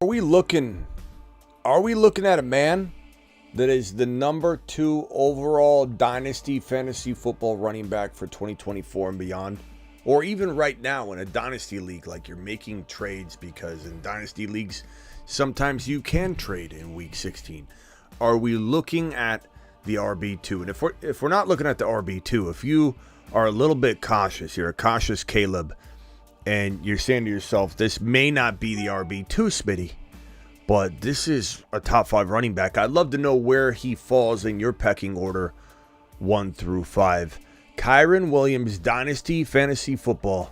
Are we looking at a man that is the number 2 overall Dynasty fantasy football running back for 2024 and beyond? Or even right now in a Dynasty league, like you're making trades, because in Dynasty leagues, sometimes you can trade in week 16. Are we looking at the RB2? And if we're not looking at the RB2, if you are a little bit cautious, you're a cautious Caleb, and you're saying to yourself, this may not be the RB2, Smitty, but this is a top 5 running back. I'd love to know where he falls in your pecking order, 1 through 5. Kyren Williams, Dynasty Fantasy Football.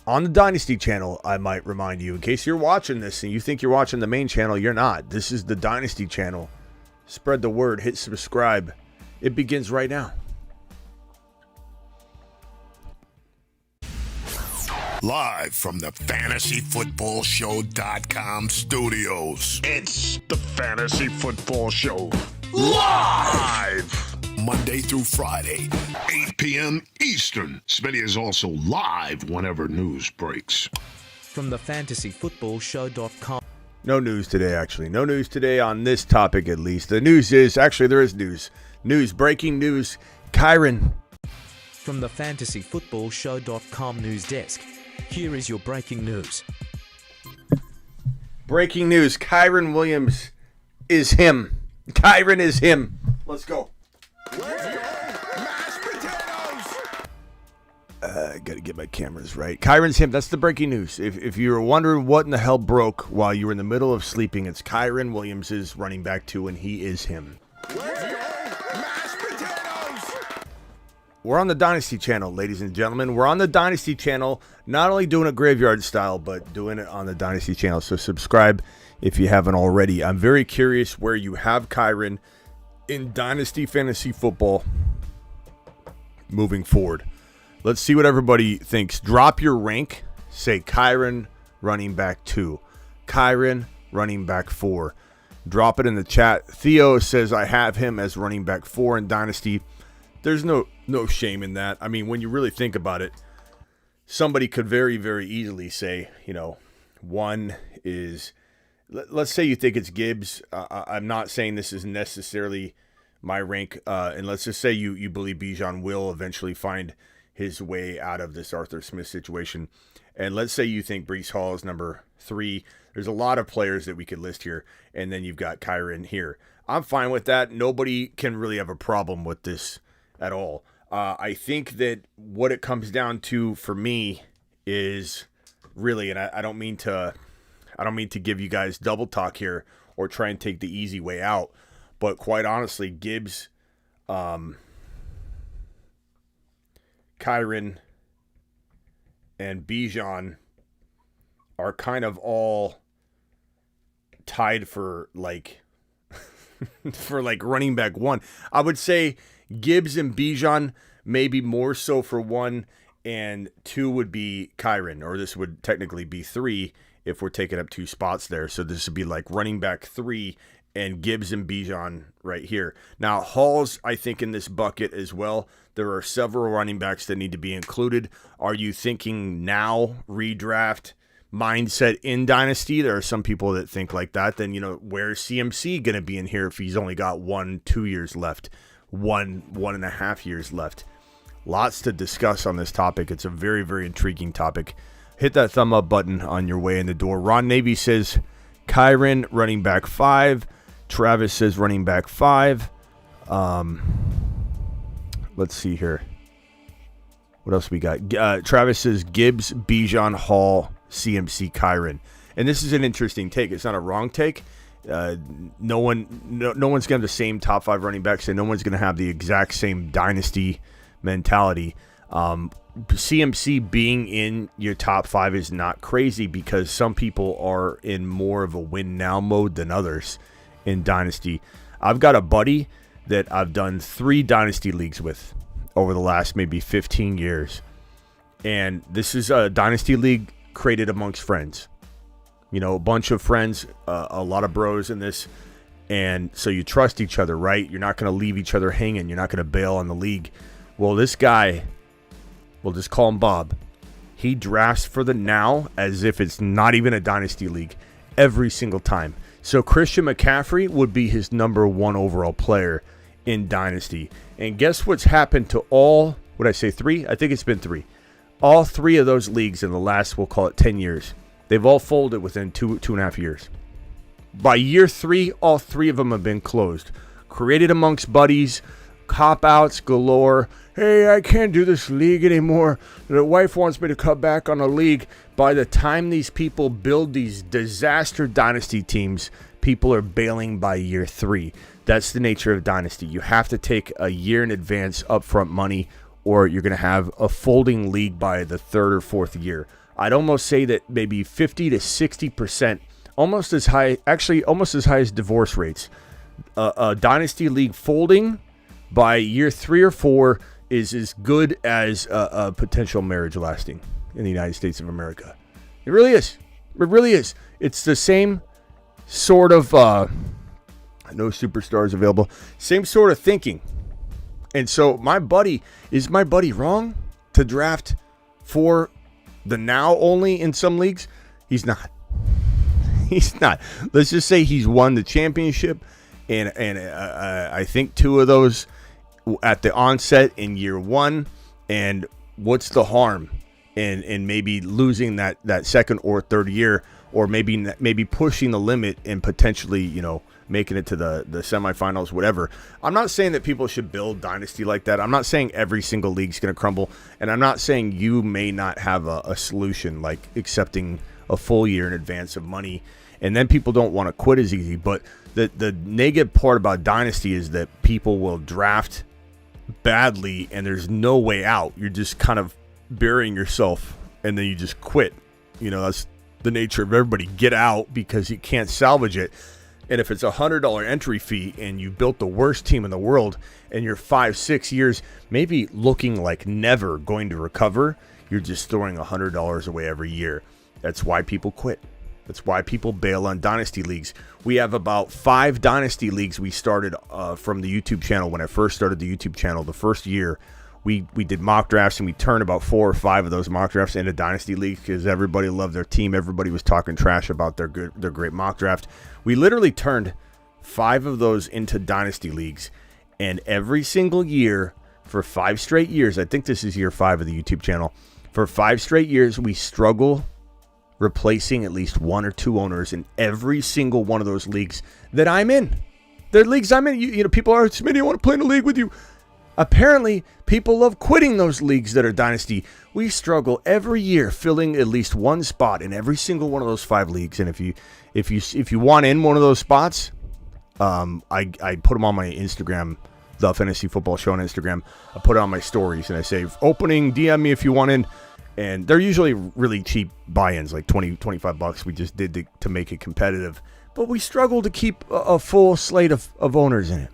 On the Dynasty channel, I might remind you, in case you're watching this and you think you're watching the main channel, you're not. This is the Dynasty channel. Spread the word, hit subscribe. It begins right now. Live from the FantasyFootballShow.com studios. It's the Fantasy Football Show. Live! Monday through Friday, 8 p.m. Eastern. Smitty is also live whenever news breaks. From the FantasyFootballShow.com. No news today, actually. No news today on this topic, at least. The news is, actually, there is news. Breaking news. Kyren. From the FantasyFootballShow.com news desk, here is your breaking news. Breaking news. Kyren Williams is him. Kyren is him. Let's go. Mashed potatoes! I gotta get my cameras right. Kyren's him. That's the breaking news. If you were wondering what in the hell broke while you were in the middle of sleeping, it's Kyren Williams is running back 2, and he is him. Mashed potatoes! We're on the Dynasty channel, ladies and gentlemen. We're on the Dynasty channel, not only doing it graveyard style, but doing it on the Dynasty channel. So subscribe if you haven't already. I'm very curious where you have Kyren in Dynasty Fantasy Football moving forward. Let's see what everybody thinks. Drop your rank. Say Kyren running back 2. Kyren running back 4. Drop it in the chat. Theo says I have him as running back 4 in Dynasty. There's no shame in that. I mean, when you really think about it, somebody could very, very easily say, 1 is... Let's say you think it's Gibbs. I'm not saying this is necessarily my rank. And let's just say you believe Bijan will eventually find his way out of this Arthur Smith situation. And let's say you think Breece Hall is number 3. There's a lot of players that we could list here. And then you've got Kyren here. I'm fine with that. Nobody can really have a problem with this at all. I think that what it comes down to for me is really, and I don't mean to give you guys double talk here or try and take the easy way out, but quite honestly, Gibbs, Kyren, and Bijan are kind of all tied for running back 1. I would say Gibbs and Bijan maybe more so for 1, and 2 would be Kyren, or this would technically be 3 if we're taking up 2 spots there. So this would be like running back 3 and Gibbs and Bijan right here. Now, Hall's, I think, in this bucket as well. There are several running backs that need to be included. Are you thinking now redraft mindset in Dynasty? There are some people that think like that. Then, where's CMC going to be in here if he's only got 1-2 years left, 1.5 years left? Lots to discuss on this topic. It's a very, very intriguing topic. Hit that thumb up button on your way in the door. Ron Navy says Kyren running back 5. Travis says running back 5. Let's see here. What else we got? Travis says Gibbs, Bijan, Hall, CMC, Kyren. And this is an interesting take. It's not a wrong take. No one's going to have the same top 5 running backs, and no one's going to have the exact same Dynasty mentality. CMC being in your top 5 is not crazy because some people are in more of a win now mode than others in Dynasty. I've got a buddy that I've done 3 Dynasty leagues with over the last maybe 15 years. And this is a Dynasty league created amongst friends. A bunch of friends, a lot of bros in this. And so you trust each other, right? You're not going to leave each other hanging. You're not going to bail on the league. Well, this guy, we'll just call him Bob. He drafts for the now as if it's not even a Dynasty league. every single time. So Christian McCaffrey would be his number 1 overall player in Dynasty. And guess what's happened to all, would I say 3? I think it's been 3. All 3 of those leagues in the last, we'll call it 10 years. They've all folded within 2.5 years. By year 3, all 3 of them have been closed. Created amongst buddies, cop-outs galore. Hey, I can't do this league anymore. The wife wants me to cut back on a league. By the time these people build these disaster Dynasty teams, people are bailing by year 3. That's the nature of Dynasty. You have to take a year in advance upfront money, or you're going to have a folding league by the 3rd or 4th year. I'd almost say that maybe 50 to 60%, almost as high as divorce rates. A Dynasty league folding by year 3 or 4 is as good as a potential marriage lasting in the United States of America. It really is. It really is. It's the same sort of, no superstars available, same sort of thinking. And so is my buddy wrong to draft for the now only in some leagues? He's not. He's not. Let's just say he's won the championship, and I think 2 of those at the onset in year 1. And what's the harm in maybe losing that 2nd or 3rd year, or maybe pushing the limit and potentially, making it to the semifinals, whatever. I'm not saying that people should build Dynasty like that. I'm not saying every single league's going to crumble, and I'm not saying you may not have a solution like accepting a full year in advance of money, and then people don't want to quit as easy. But the negative part about Dynasty is that people will draft badly, and there's no way out. You're just kind of burying yourself, and then you just quit. That's the nature of everybody. Get out because you can't salvage it. And if it's $100 entry fee and you built the worst team in the world and you're 5-6 years maybe looking like never going to recover, you're just throwing $100 away every year. That's why people quit. That's why people bail on Dynasty leagues. We have about 5 Dynasty leagues we started from the YouTube channel. When I first started the YouTube channel, the first year, we did mock drafts, and we turned about 4 or 5 of those mock drafts into Dynasty leagues because everybody loved their team. Everybody was talking trash about their great mock draft. We literally turned 5 of those into Dynasty leagues, and every single year for 5 straight years, I think this is year 5 of the YouTube channel, for 5 straight years, we struggle replacing at least 1 or 2 owners in every single one of those leagues that I'm in. They're leagues I'm in. People are, Smitty, I want to play in a league with you. Apparently, people love quitting those leagues that are Dynasty. We struggle every year filling at least 1 spot in every single one of those 5 leagues. And if you want in one of those spots, I put them on my Instagram, the Fantasy Football Show on Instagram. I put it on my stories, and I say, opening, DM me if you want in. And they're usually really cheap buy-ins, like $20-25 we just did to make it competitive. But we struggle to keep a full slate of owners in it.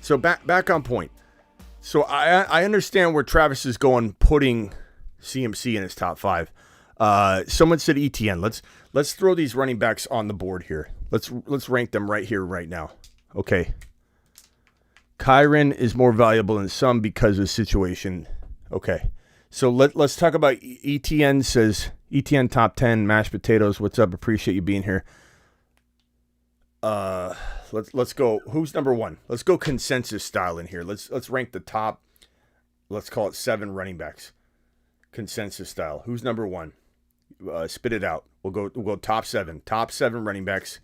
So back on point. So I understand where Travis is going, putting CMC in his top 5. Someone said ETN. Let's throw these running backs on the board here. Let's rank them right here, right now. Okay. Kyren is more valuable than some because of the situation. Okay. So let's talk about ETN. Says ETN top 10 mashed potatoes. What's up? Appreciate you being here. Let's go. Who's number 1? Let's go consensus style in here. Let's rank the top. Let's call it 7 running backs. Consensus style. Who's number 1? Spit it out. We'll go top 7. Top 7 running backs,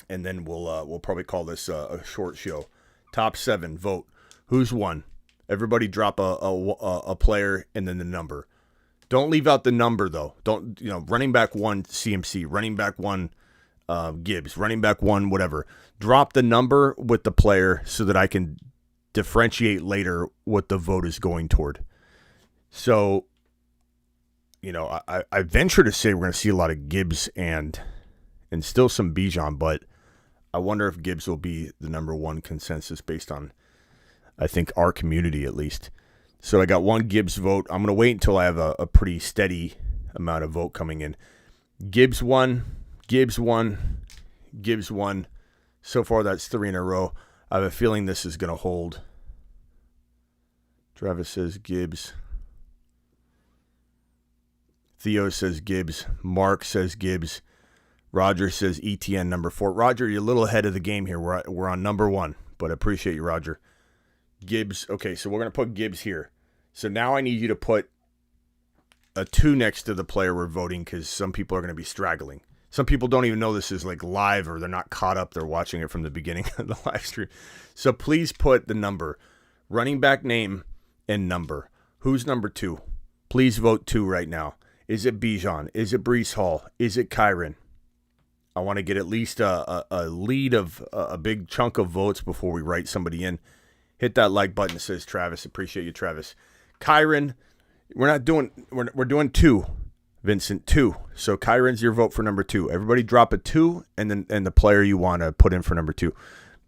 and then we'll probably call this a short show. Top 7. Vote. Who's 1? Everybody drop a player and then the number. Don't leave out the number though. Don't running back 1 CMC, running back 1 Gibbs, running back 1 whatever. Drop the number with the player so that I can differentiate later what the vote is going toward. So, I venture to say we're going to see a lot of Gibbs and still some Bijan, but I wonder if Gibbs will be the number 1 consensus based on, I think, our community at least. So I got 1 Gibbs vote. I'm going to wait until I have a pretty steady amount of vote coming in. Gibbs 1, Gibbs 1, Gibbs 1. So far, that's 3 in a row. I have a feeling this is going to hold. Travis says Gibbs. Theo says Gibbs. Mark says Gibbs. Roger says ETN number 4. Roger, you're a little ahead of the game here. We're on number 1, but I appreciate you, Roger. Gibbs. Okay, so we're going to put Gibbs here. So now I need you to put a 2 next to the player we're voting because some people are going to be straggling. Some people don't even know this is like live or they're not caught up. They're watching it from the beginning of the live stream. So please put the number, running back name and number. Who's number 2? Please vote 2 right now. Is it Bijan? Is it Breece Hall? Is it Kyren? I want to get at least a lead of a big chunk of votes before we write somebody in. Hit that like button, says Travis. Appreciate you, Travis. Kyren, we're doing 2. Vincent, 2. So Kyren's your vote for number 2. Everybody drop a 2 and the player you want to put in for number 2.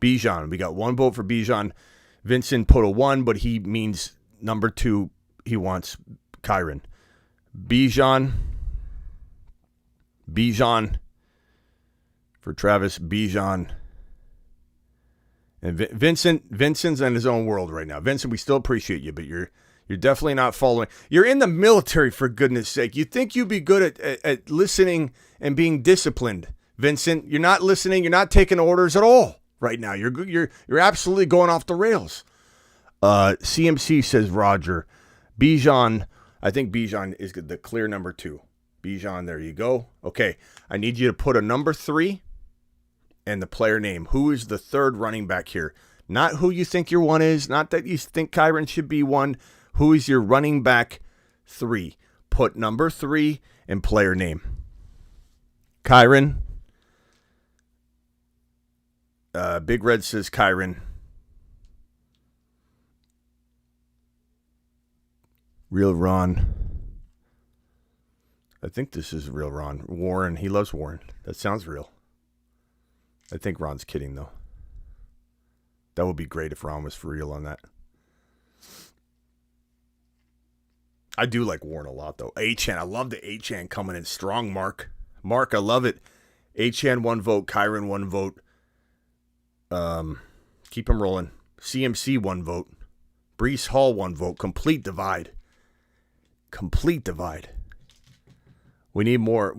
Bijan, we got 1 vote for Bijan. Vincent put a 1, but he means number 2. He wants Kyren. Bijan for Travis. Bijan. And Vincent's in his own world right now. Vincent, we still appreciate you, but you're definitely not following. You're in the military, for goodness sake. You think you'd be good at listening and being disciplined, Vincent. You're not listening. You're not taking orders at all right now. You're absolutely going off the rails. CMC says Roger. Bijan, I think Bijan is the clear number 2. Bijan, there you go. Okay, I need you to put a number 3 and the player name. Who is the 3rd running back here? Not who you think your 1 is. Not that you think Kyren should be 1. Who is your running back 3? Put number 3 and player name. Kyren. Big Red says Kyren. Real Ron. I think this is real Ron. Warren. He loves Warren. That sounds real. I think Ron's kidding, though. That would be great if Ron was for real on that. I do like Warren a lot, though. A-Chan. I love the A-Chan coming in strong, Mark. Mark, I love it. A-Chan, 1 vote. Kyren, 1 vote. Keep him rolling. CMC, 1 vote. Breece Hall, 1 vote. Complete divide. Complete divide. We need more.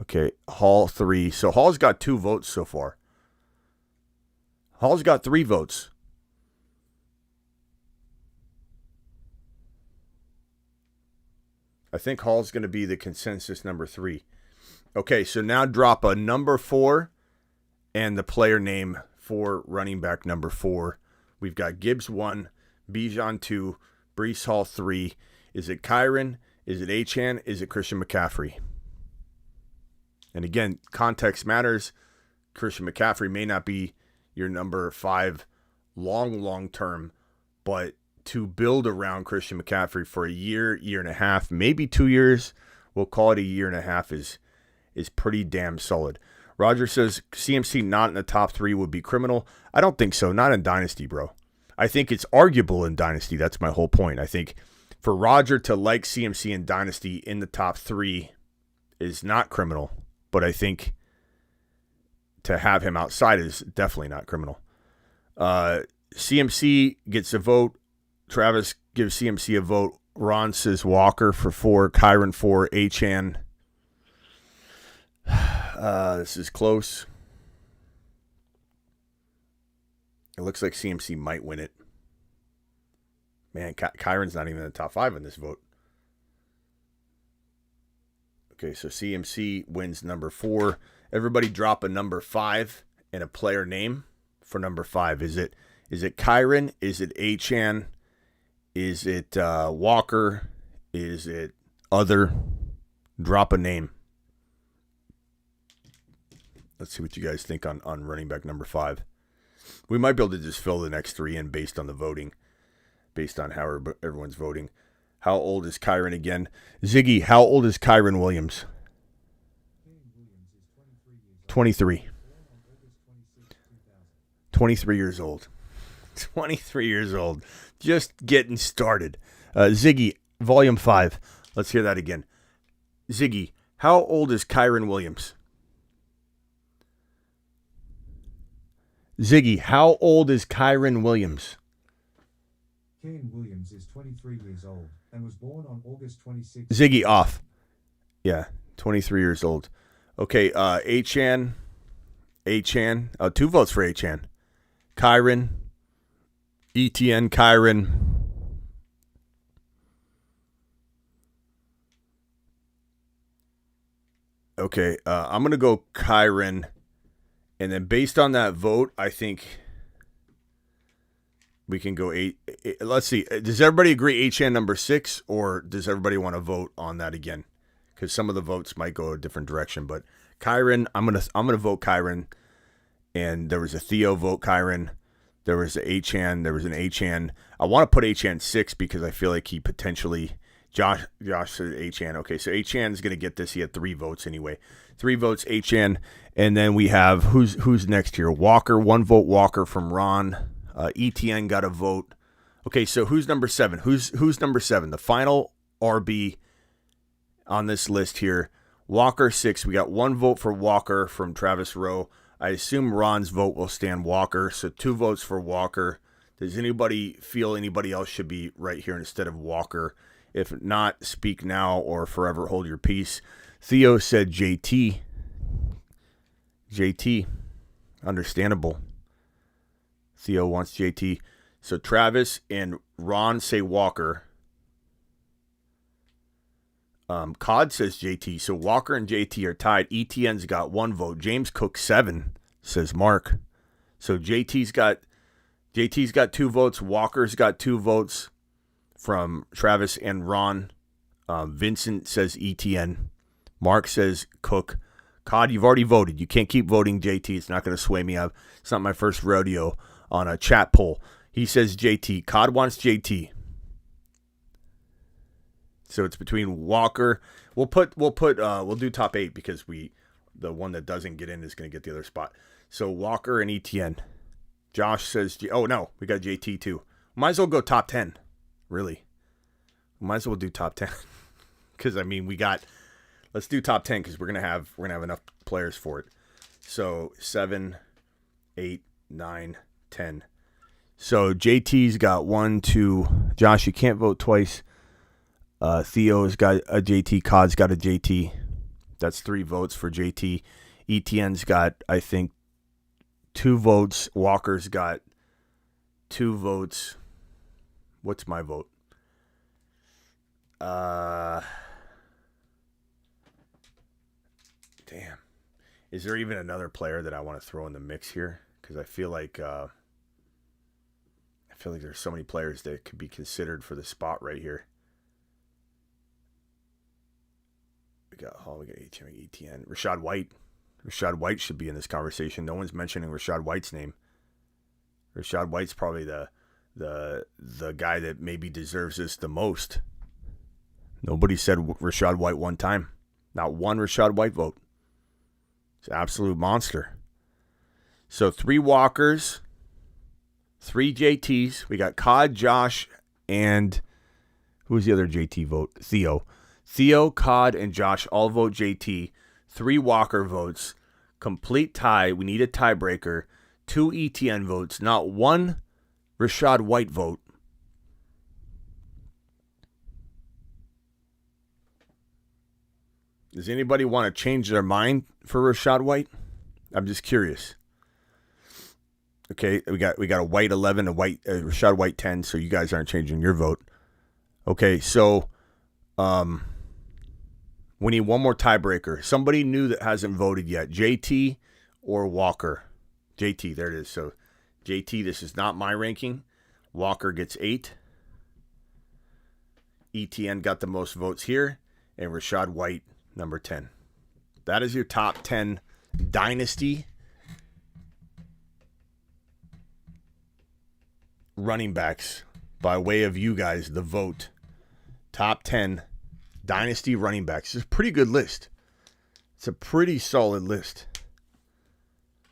Okay, Hall 3. So Hall's got 2 votes so far. Hall's got 3 votes. I think Hall's going to be the consensus number 3. Okay, so now drop a number 4 and the player name for running back number 4. We've got Gibbs 1, Bijan 2, Breece Hall 3. Is it Kyren? Is it A-Chan? Is it Christian McCaffrey? And again, context matters. Christian McCaffrey may not be your number 5 long term, but to build around Christian McCaffrey for a year and a half, maybe 2 years, we'll call it a year and a half, is pretty damn solid. Roger says CMC not in the top 3 would be criminal. I don't think so. Not in Dynasty, bro. I think it's arguable in Dynasty. That's my whole point. I think for Roger to like CMC in Dynasty in the top 3 is not criminal. But I think to have him outside is definitely not criminal. CMC gets a vote. Travis gives CMC a vote. Ron says Walker for 4. Kyren 4. A-Chan. This is close. It looks like CMC might win it. Man, Kyren's not even in the top 5 in this vote. Okay, so CMC wins number 4. Everybody drop a number 5 and a player name for number 5. Is it Kyren? Is it A-Chan? Is it Walker? Is it other? Drop a name. Let's see what you guys think on running back number 5. We might be able to just fill the next 3 in based on the voting, based on how everyone's voting. How old is Kyren again? Ziggy, how old is Kyren Williams? 23. 23 years old. 23 years old. Just getting started. Ziggy, volume 5. Let's hear that again. Ziggy, how old is Kyren Williams? Ziggy, how old is Kyren Williams? Kyren Williams is 23 years old. and was born on August 26th. Ziggy off. Yeah, 23 years old. Okay, Achan. 2 votes for Achan. Kyren. ETN Kyren. Okay, I'm going to go Kyren. And then based on that vote, I think we can go 8. Let's see. Does everybody agree Achan number 6, or does everybody want to vote on that again? Because some of the votes might go a different direction. But Kyren, I'm gonna vote Kyren. And there was a Theo vote Kyren. There was an Achan. There was an Achan. I want to put Achan 6 because I feel like he potentially. Josh said Achan. Okay, so Achan's gonna get this. He had 3 votes anyway. 3 votes Achan, and then we have who's next here? Walker, 1 vote Walker from Ron. ETN got a vote. Okay, so who's number 7? Who's number 7? The final RB on this list here. Walker 6. We got 1 vote for Walker from Travis Rowe. I assume Ron's vote will stand Walker, so 2 votes for Walker. Does anybody feel anybody else should be right here instead of Walker? If not, speak now or forever hold your peace. Theo said JT. JT. Understandable. Theo wants JT. So Travis and Ron say Walker. Cod says JT. So Walker and JT are tied. ETN's got 1 vote. James Cook 7, says Mark. So JT's got 2 votes. Walker's got 2 votes from Travis and Ron. Vincent says ETN. Mark says Cook. Cod, you've already voted. You can't keep voting JT. It's not going to sway me. It's not my first rodeo on a chat poll. He says JT. Cod wants JT. So it's between Walker. We'll do top 8 because the one that doesn't get in is going to get the other spot. So Walker and ETN. Josh says, oh no, we got JT too. Might as well go top 10. Really. Might as well do top 10. Because I mean let's do top 10 because we're gonna have enough players for it. So 7, 8, 9, 10. So JT's got 1, 2. Josh, you can't vote twice. Theo's got a JT. Cod's got a JT. That's 3 votes for JT. ETN's got, I think, 2 votes. Walker's got 2 votes. What's my vote? Damn. Is there even another player that I want to throw in the mix here? Because I feel like there's so many players that could be considered for the spot right here. We got Hall, we got ETN. Rashad White. Rashad White should be in this conversation. No one's mentioning Rashad White's name. Rashad White's probably the guy that maybe deserves this the most. Nobody said Rashad White one time. Not one Rashad White vote. It's an absolute monster. So 3 Walkers, 3 JTs. We got Cod, Josh, and who's the other JT vote? Theo. Theo, Cod, and Josh all vote JT. 3 Walker votes. Complete tie. We need a tiebreaker. 2 ETN votes. Not 1 Rashad White vote. Does anybody want to change their mind for Rashad White? I'm just curious. Okay, we got a White 11, a Rashad White 10, so you guys aren't changing your vote. Okay, so we need one more tiebreaker. Somebody new that hasn't voted yet. JT or Walker? JT, there it is. So JT, this is not my ranking. Walker gets 8. ETN got the most votes here, and Rashad White number 10. That is your top 10 Dynasty running backs by way of you guys, the vote. Top 10 Dynasty running backs. It's a pretty good list. It's a pretty solid list.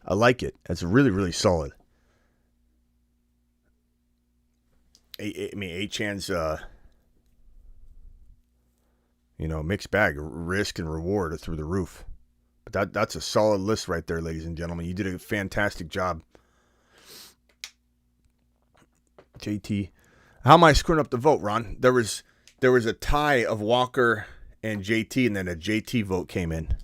I like it. It's really, really solid. I mean, Achan's, mixed bag. Risk and reward are through the roof. But that's a solid list right there, ladies and gentlemen. You did a fantastic job. JT. How am I screwing up the vote, Ron? There was there was a tie of Walker and JT, and then a JT vote came in.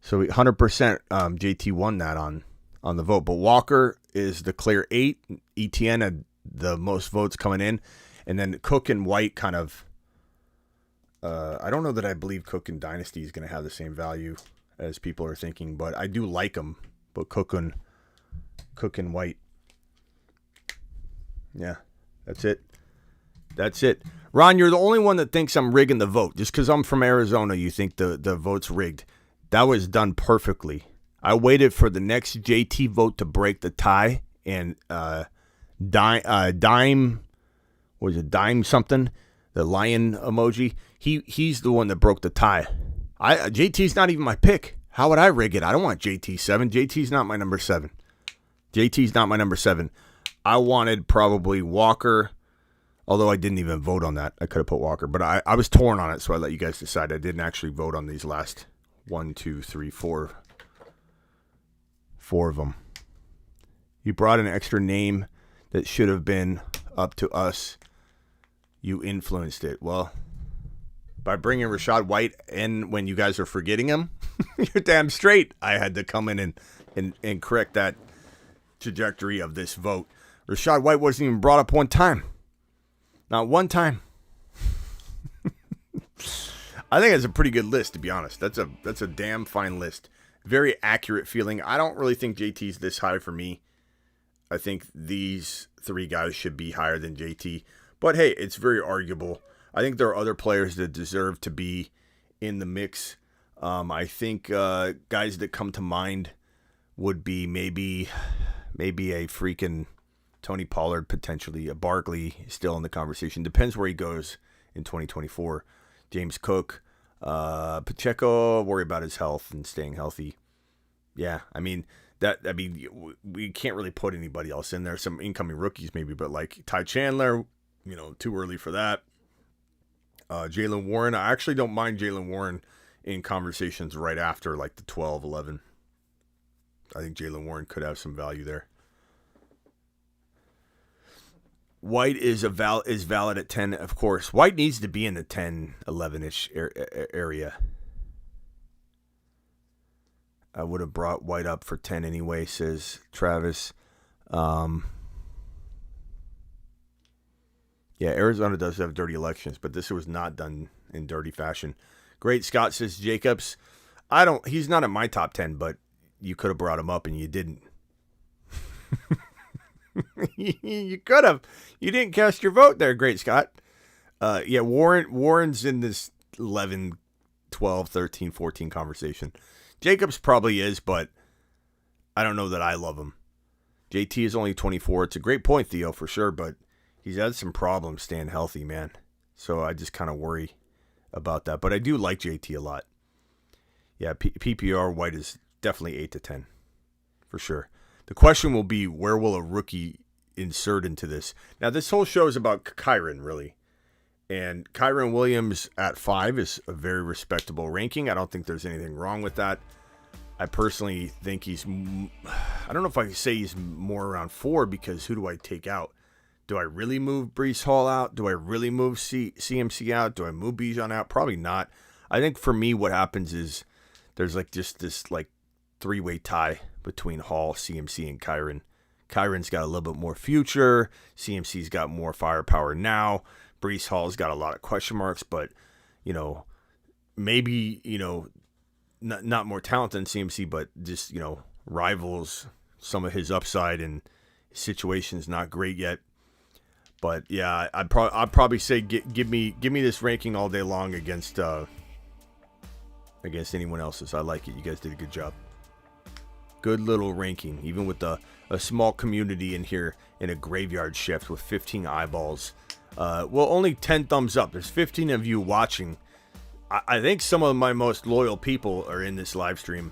So 100% JT won that on the vote. But Walker is the clear 8. ETN had the most votes coming in. And then Cook and White kind of... I don't know that I believe Cook and Dynasty is going to have the same value as people are thinking, but I do like them. But Cook and White. Yeah, that's it. That's it. Ron, you're the only one that thinks I'm rigging the vote. Just because I'm from Arizona, you think the vote's rigged. That was done perfectly. I waited for the next JT vote to break the tie, and Dime something, the lion emoji, he's the one that broke the tie. JT's not even my pick. How would I rig it? I don't want JT 7. JT's not my number 7. JT's not my number 7. I wanted probably Walker, although I didn't even vote on that. I could have put Walker, but I was torn on it, so I let you guys decide. I didn't actually vote on these last 4 of them. You brought an extra name that should have been up to us. You influenced it. Well, by bringing Rachaad White in when you guys are forgetting him, you're damn straight. I had to come in and correct that trajectory of this vote. Rachaad White wasn't even brought up one time. Not one time. I think it's a pretty good list, to be honest. That's a damn fine list. Very accurate feeling. I don't really think JT's this high for me. I think these 3 guys should be higher than JT. But hey, it's very arguable. I think there are other players that deserve to be in the mix. I think guys that come to mind would be maybe a freaking Tony Pollard, potentially. A Barkley still in the conversation. Depends where he goes in 2024. James Cook, Pacheco, worry about his health and staying healthy. Yeah, we can't really put anybody else in there. Some incoming rookies maybe, but like Ty Chandler, too early for that. Jaylen Warren, I actually don't mind Jaylen Warren in conversations right after like the 12, 11. I think Jaylen Warren could have some value there. White is valid at 10, of course. White needs to be in the 10, 11-ish area. I would have brought White up for 10 anyway, says Travis. Yeah, Arizona does have dirty elections, but this was not done in dirty fashion. Great Scott says Jacobs. He's not in my top 10, but you could have brought him up and you didn't. You could have. You didn't cast your vote there, Great Scott. Yeah, Warren's in this 11, 12, 13, 14 conversation. Jacobs probably is, but I don't know that I love him. JT is only 24. It's a great point, Theo, for sure, but he's had some problems staying healthy, man. So I just kind of worry about that. But I do like JT a lot. Yeah, PPR White is definitely 8 to 10, for sure. The question will be, where will a rookie insert into this? Now, this whole show is about Kyren, really. And Kyren Williams at 5 is a very respectable ranking. I don't think there's anything wrong with that. I personally think I don't know if I can say he's more around 4, because who do I take out? Do I really move Breece Hall out? Do I really move CMC out? Do I move Bijan out? Probably not. I think for me, what happens is there's like just this like 3-way tie between Hall, CMC, and Kyren. Kyren's got a little bit more future. CMC's got more firepower now. Breece Hall's got a lot of question marks, but, maybe, not more talent than CMC, but just, rivals some of his upside, and his situation's not great yet. But yeah, I'd probably say give me this ranking all day long against anyone else's. I like it. You guys did a good job. Good little ranking, even with a small community in here in a graveyard shift with 15 eyeballs. Only 10 thumbs up. There's 15 of you watching. I think some of my most loyal people are in this live stream,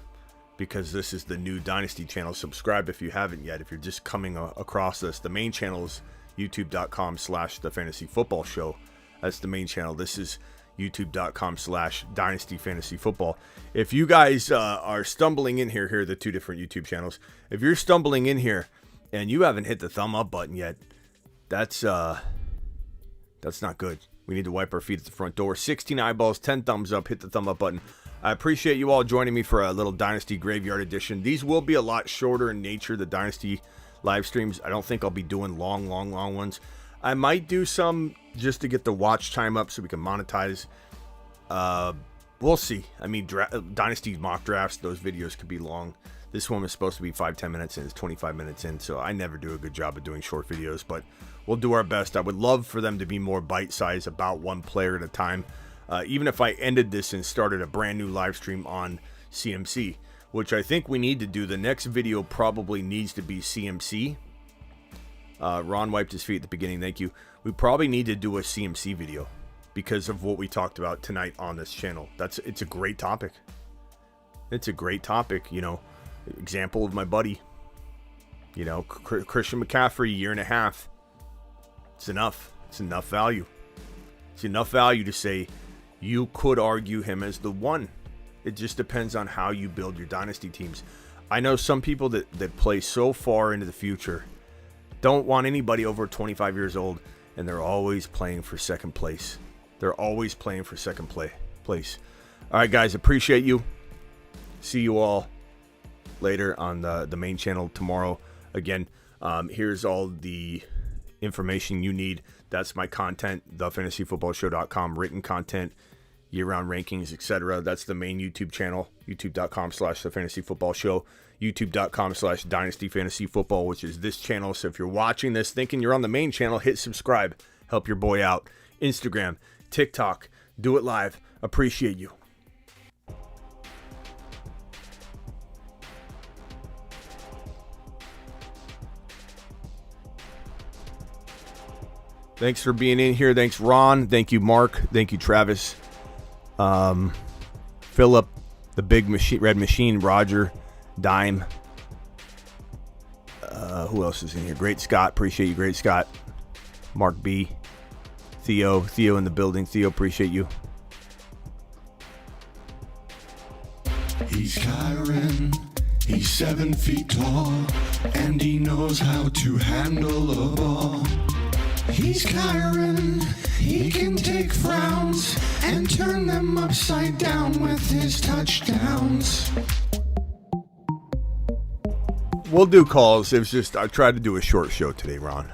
because this is the new Dynasty channel. Subscribe if you haven't yet. If you're just coming across this, the main channel is youtube.com/the fantasy football show. That's the main channel. This is youtube.com/Dynasty Fantasy Football. If you guys are stumbling in here are the 2 different YouTube channels. If you're stumbling in here and you haven't hit the thumb up button yet, that's not good. We need to wipe our feet at the front door. 16 eyeballs, 10 thumbs up. Hit the thumb up button. I appreciate you all joining me for a little Dynasty Graveyard edition. These will be a lot shorter in nature, the Dynasty live streams. I don't think I'll be doing long ones. I might do some just to get the watch time up so we can monetize. We'll see. I mean, Dynasty mock drafts, those videos could be long. This one was supposed to be 5-10 minutes in. It's 25 minutes in, so I never do a good job of doing short videos, but we'll do our best. I would love for them to be more bite-sized, about one player at a time. Even if I ended this and started a brand new live stream on CMC, which I think we need to do. The next video probably needs to be CMC. Ron wiped his feet at the beginning. Thank you. We probably need to do a CMC video because of what we talked about tonight on this channel. It's a great topic. It's a great topic. You know, example of my buddy. You know, Christian McCaffrey, year and a half. It's enough. It's enough value. It's enough value to say you could argue him as the one. It just depends on how you build your dynasty teams. I know some people that play so far into the future don't want anybody over 25 years old, and they're always playing for second place. They're always playing for second place. All right, guys, appreciate you. See you all later on the main channel tomorrow. Again, here's all the information you need. That's my content, thefantasyfootballshow.com, written content, year-round rankings, etc. That's the main YouTube channel, youtube.com/thefantasyfootballshow, youtube.com/dynastyfantasyfootball, which is this channel. So if you're watching this thinking you're on the main channel, hit subscribe. Help your boy out. Instagram, TikTok, do it live. Appreciate you. Thanks for being in here. Thanks, Ron. Thank you, Mark. Thank you, Travis. Philip, the big machine, red machine, Roger, Dime. Who else is in here? Great Scott. Appreciate you, Great Scott. Mark B. Theo in the building. Theo, appreciate you. He's Kyren. He's 7 feet tall, and he knows how to handle a ball. He's Kyren, he can take frowns and turn them upside down with his touchdowns. We'll do calls. It was just, I tried to do a short show today, Ron.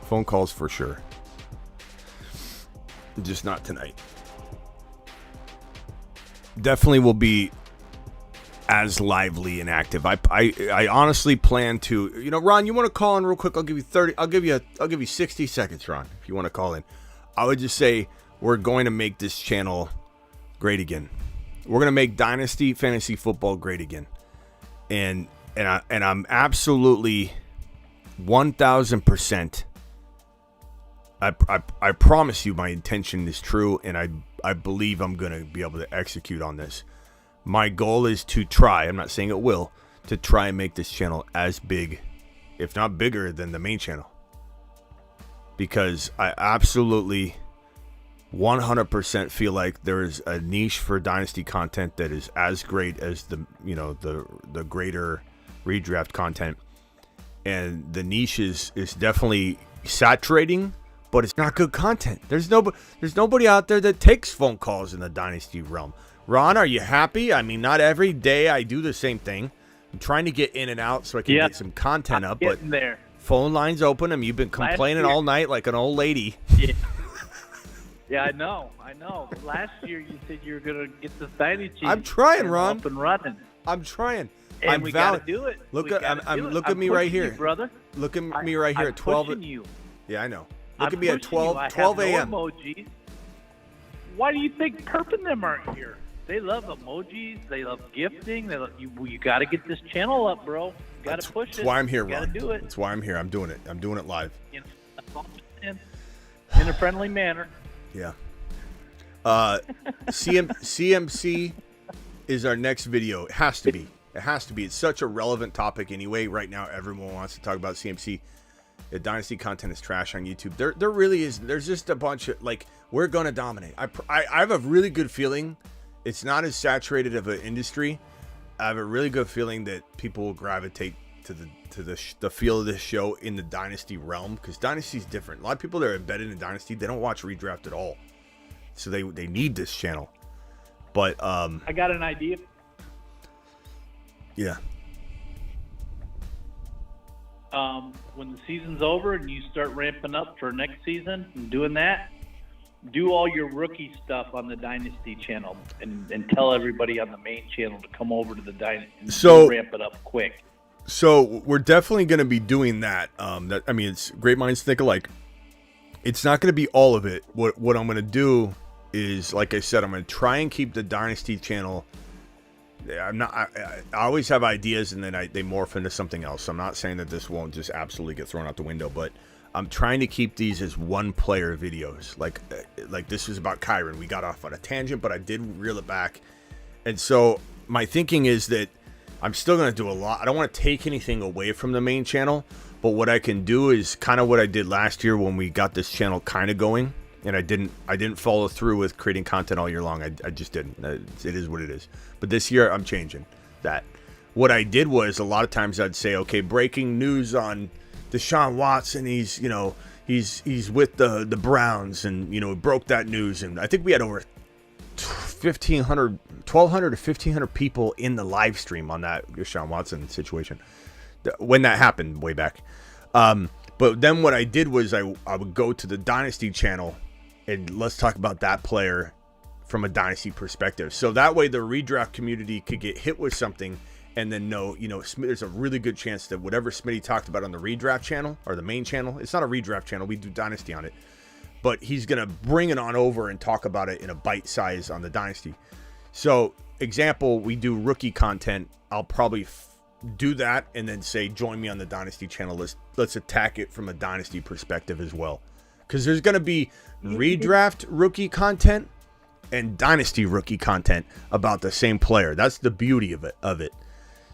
Phone calls for sure. Just not tonight. Definitely will be as lively and active. I honestly plan to, you know, Ron, you want to call in real quick? I'll give you 30. I'll give you 60 seconds, Ron, if you want to call in. I would just say we're going to make this channel great again. We're going to make Dynasty Fantasy Football great again. And I'm absolutely 1000%. I promise you my intention is true, and I believe I'm going to be able to execute on this. My goal is to try, I'm not saying it will, to try and make this channel as big, if not bigger, than the main channel. Because I absolutely 100% feel like there is a niche for Dynasty content that is as great as the greater redraft content. And the niche is definitely saturating, but it's not good content. There's nobody out there that takes phone calls in the Dynasty realm. Ron, are you happy? I mean, not every day I do the same thing. I'm trying to get in and out so I can get some content up, but there. Phone lines open, and you've been complaining all night like an old lady. Yeah, I know. Last year you said you were gonna get the Dynasty. I'm trying, Ron. Up and running. I'm trying. And we gotta do it. Look at me right here, brother. Look at me right here at 12. Pushing you. Yeah, I know. Look at me at 12 I have 12 a.m. No emojis. Why do you think Perp and them aren't here? They love emojis. They love gifting. They love, you got to get this channel up, bro. You got to push it. That's why I'm here, Ron. Got to do it. That's why I'm here. I'm doing it. I'm doing it live. In a friendly manner. Yeah. CMC is our next video. It has to be. It has to be. It's such a relevant topic anyway. Right now, everyone wants to talk about CMC. The Dynasty content is trash on YouTube. There really is. There's just a bunch of, like, we're going to dominate. I have a really good feeling it's not as saturated of an industry. I have a really good feeling that people will gravitate to to the feel of this show in the Dynasty realm, because Dynasty's different. A lot of people that are embedded in Dynasty, they don't watch Redraft at all, so they need this channel. But I got an idea. Yeah. When the season's over and you start ramping up for next season and doing that, do all your rookie stuff on the Dynasty channel and tell everybody on the main channel to come over to the Dynasty and ramp it up quick. So we're definitely going to be doing that. It's great minds think alike. It's not going to be all of it. What I'm going to do is, like I said, I'm going to try and keep the Dynasty channel. I always have ideas and then they morph into something else. So I'm not saying that this won't just absolutely get thrown out the window, but I'm trying to keep these as one player videos. Like this was about Kyren. We got off on a tangent, but I did reel it back. And so my thinking is that I'm still going to do a lot. I don't want to take anything away from the main channel, but what I can do is kind of what I did last year when we got this channel kind of going. And I didn't follow through with creating content all year long. I just didn't. It is what it is. But this year I'm changing that. What I did was a lot of times I'd say, okay, breaking news on Deshaun Watson. He's with the Browns, and broke that news. And I think we had over 1,200 to 1,500 people in the live stream on that Deshaun Watson situation when that happened way back. But then what I did was I would go to the Dynasty channel and let's talk about that player from a Dynasty perspective. So that way the redraft community could get hit with something and then know, there's a really good chance that whatever Smitty talked about on the redraft channel or the main channel, it's not a redraft channel, we do Dynasty on it, but he's going to bring it on over and talk about it in a bite size on the Dynasty. So example, we do rookie content. I'll probably do that and then say, join me on the Dynasty channel. Let's attack it from a Dynasty perspective as well. Because there's going to be redraft rookie content and Dynasty rookie content about the same player. That's the beauty of it.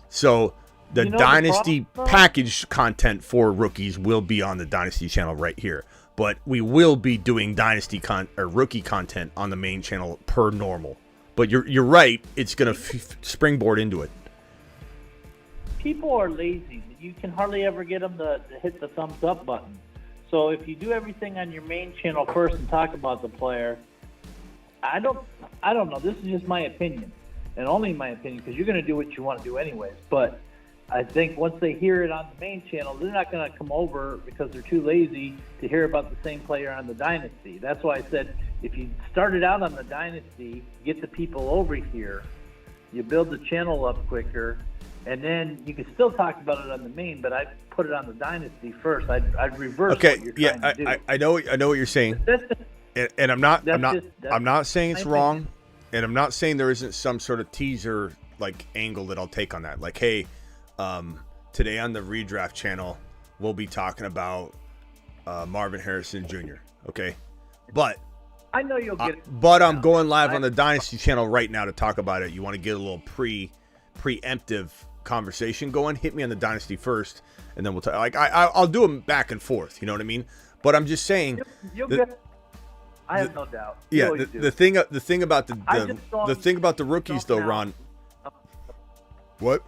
So the Dynasty package content for rookies will be on the Dynasty channel right here. But we will be doing Dynasty rookie content on the main channel per normal. But you're right. It's going to springboard into it. People are lazy. You can hardly ever get them to hit the thumbs up button. So if you do everything on your main channel first and talk about the player, I don't know. This is just my opinion, and only my opinion, because you're going to do what you want to do anyways. But I think once they hear it on the main channel, they're not going to come over because they're too lazy to hear about the same player on the Dynasty. That's why I said if you started out on the Dynasty, get the people over here, you build the channel up quicker, and then you can still talk about it on the main, but I'd put it on the Dynasty first. I'd reverse what you're trying to do. I know what you're saying. And I'm not saying it's wrong, and I'm not saying there isn't some sort of teaser like angle that I'll take on that. Like, hey, today on the redraft channel, we'll be talking about Marvin Harrison Jr. Okay, but I know you'll get it. But I'm going live on the Dynasty channel right now to talk about it. You want to get a little preemptive conversation going? Hit me on the Dynasty first, and then we'll talk. Like I'll do them back and forth. You know what I mean? But I'm just saying. I have no doubt. Yeah, the thing about the rookies though, Ron. What?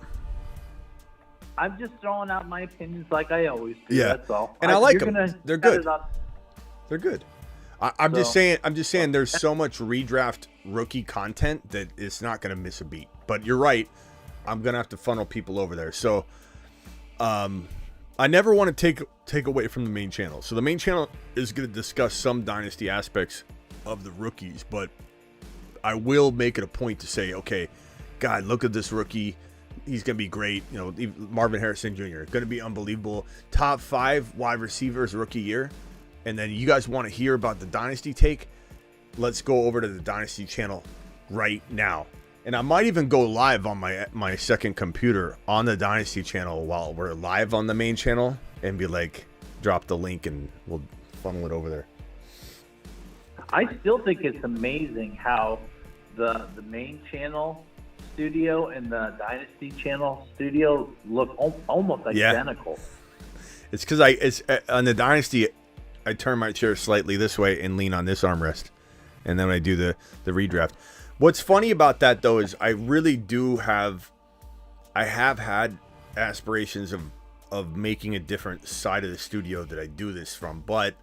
I'm just throwing out my opinions like I always do. Yeah, that's all. And I like them. They're good. They're good. I'm just saying. There's so much redraft rookie content that it's not going to miss a beat. But you're right. I'm going to have to funnel people over there. So, I never want to take away from the main channel. So the main channel is going to discuss some Dynasty aspects of the rookies, but I will make it a point to say, okay, God, look at this rookie. He's going to be great. Marvin Harrison Jr. going to be unbelievable. Top 5 wide receivers rookie year. And then you guys want to hear about the Dynasty take? Let's go over to the Dynasty channel right now. And I might even go live on my second computer on the Dynasty channel while we're live on the main channel and be like, drop the link and we'll funnel it over there. I still think it's amazing how the main channel studio and the Dynasty channel studio look almost identical. It's because it's on the Dynasty, I turn my chair slightly this way and lean on this armrest. And then I do the redraft. What's funny about that, though, is I really do have had aspirations of making a different side of the studio that I do this from, but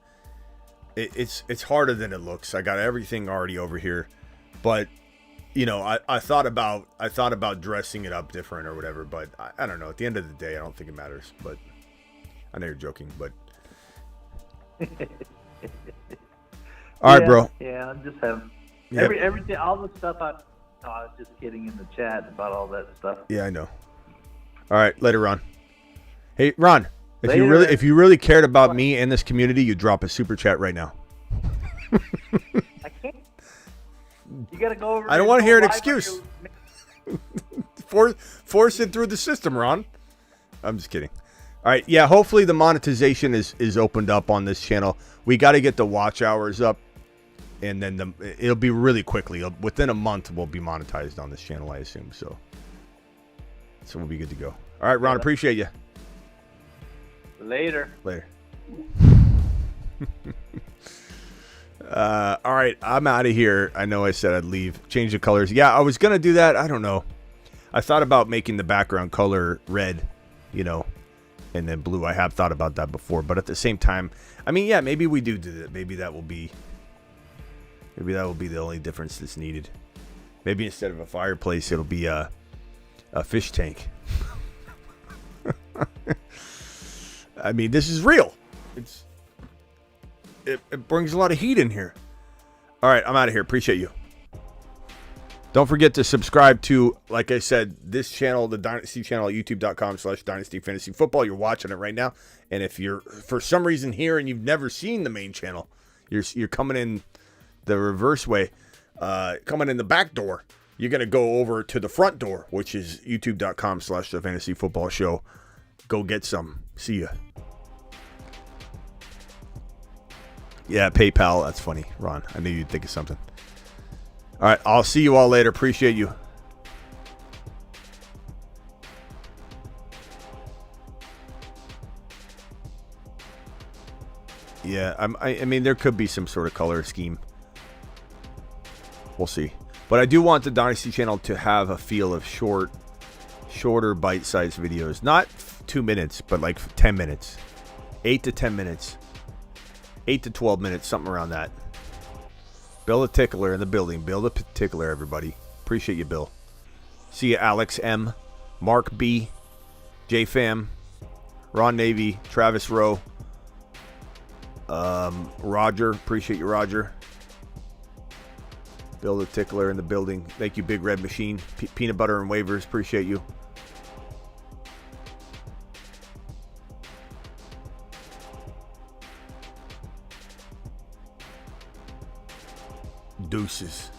it's harder than it looks. I got everything already over here, but I thought about dressing it up different or whatever, but I don't know. At the end of the day, I don't think it matters. But I know you're joking, but all right, bro. Yeah, I'm just having Yep. everything, all the stuff. I was just kidding in the chat about all that stuff. Yeah, I know. All right, later, Ron. Hey, Ron, Later. if you really cared about me and this community, you drop a super chat right now. I can't. You got to go over. I don't and want to go hear an live on excuse. your- Force it through the system, Ron. I'm just kidding. All right, yeah. Hopefully the monetization is opened up on this channel. We got to get the watch hours up, and then it'll be really quickly. Within a month, we'll be monetized on this channel, I assume. So we'll be good to go. All right, Ron. Appreciate you. Later. All right, I'm out of here. I know I said I'd leave. Change the colors. Yeah, I was gonna do that. I don't know. I thought about making the background color red, and then blue. I have thought about that before, but at the same time, I mean, yeah, maybe we do that. Maybe that will be the only difference that's needed. Maybe instead of a fireplace, it'll be a fish tank. I mean, this is real. It brings a lot of heat in here. All right, I'm out of here. Appreciate you. Don't forget to subscribe to, like I said, this channel, the Dynasty channel at youtube.com/Dynasty Fantasy Football. You're watching it right now. And if you're, for some reason, here and you've never seen the main channel, you're coming in the reverse way, coming in the back door, you're going to go over to the front door, which is youtube.com/The Fantasy Football Show. Go get some. See ya. Yeah, PayPal. That's funny, Ron. I knew you'd think of something. All right, I'll see you all later. Appreciate you. Yeah, I mean, there could be some sort of color scheme. We'll see. But I do want the Dynasty channel to have a feel of shorter bite-sized videos. Not 2 minutes, but like 10 minutes. 8 to 10 minutes. 8 to 12 minutes, something around that. Bill the Tickler in the building. Bill the Tickler, everybody. Appreciate you, Bill. See you, Alex M. Mark B. J Fam. Ron Navy. Travis Rowe. Roger. Appreciate you, Roger. Bill the Tickler in the building. Thank you, Big Red Machine. Peanut Butter and Waivers. Appreciate you. Deuces.